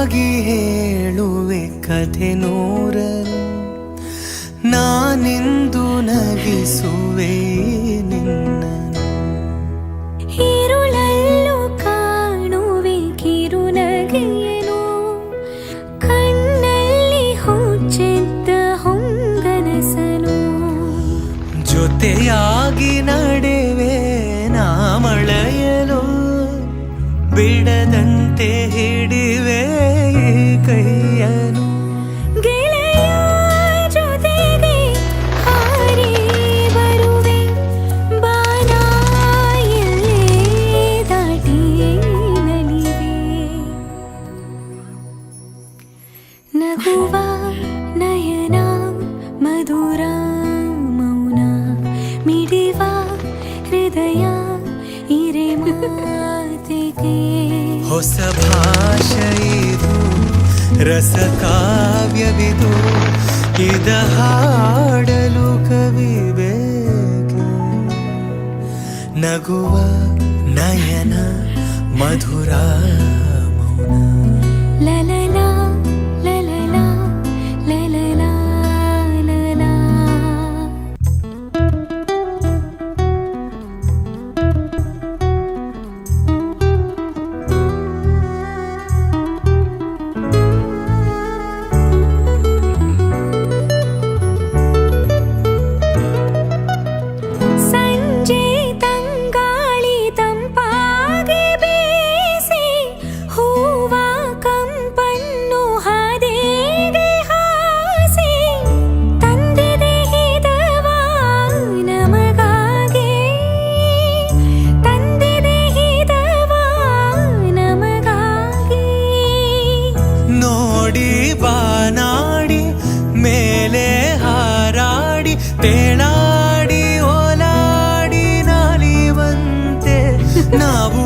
ಜೊತೆಯಾಗಿ ಹೇಳುವೆ ಕಥೆ ನೂರನು, ನಾನಿಂದು ನಗಿಸುವೆ ನಿನ್ನನು. ഇരുളല്ലു കാണുವೆ ಕಿರುನಗೆಯನು, ಕಣ್ಣಲ್ಲಿ ಹುಚ್ಚಿದ್ದ ಹೊಂಗನಸನು. ಜೊತೆಯಾಗಿ ನಡೆವೆ ನಾ ಮಳೆಯಲು, ಬಿಡದಂತೆ ಹಿಡಿವೆ ಈ ಕೈಯನು. ಗೆಳೆಯ ಜೊತೆಗೆ ಹಾರಿ ಬರುವೆ, ಬಾನ ಎಲ್ಲೇ ದಾಟಿ ನಲಿವೆ. ನಗುವ ನಯನ ಮಧುರ ಮೌನ, ಮಿಡಿವ ಹೃದಯ ಇರೆ ಮಾತಿಗೆ. ಹೊಸ ಭಾಷೆ ಇದು, ರಸ ಕಾವ್ಯವಿದು, ಇದ ಹಾಡಲು ಕವಿ ಬೇಕು. ನಗುವ ನಯನ ಮಧುರ ಮೌನ. ಲಲಲಾ ಲಲಲಾ ಲಲಲಾ ಲಲಾ. ಸಂಜೆ ತಂಗಾಳಿ ತಂಪಾಗಿ ಬೀಸಿ, ಹೂವ ಕಂಪನ್ನು ಹಾದಿಗೆ ಹಾಸಿ, ತಂದಿದೆ ಹಿತವ ನಮಗಾಗಿ, ತಂದಿದೆ ಹಿತವ ನಮಗಾಗಿ. ನೋಡಿ ಬಾನಾಡಿ ಮೇಲೆ ಹಾರಾಡಿ, ತೇಳಾಡಿ ಓಲಾಡಿ ನಾಲಿವಂತೆ ನಾವು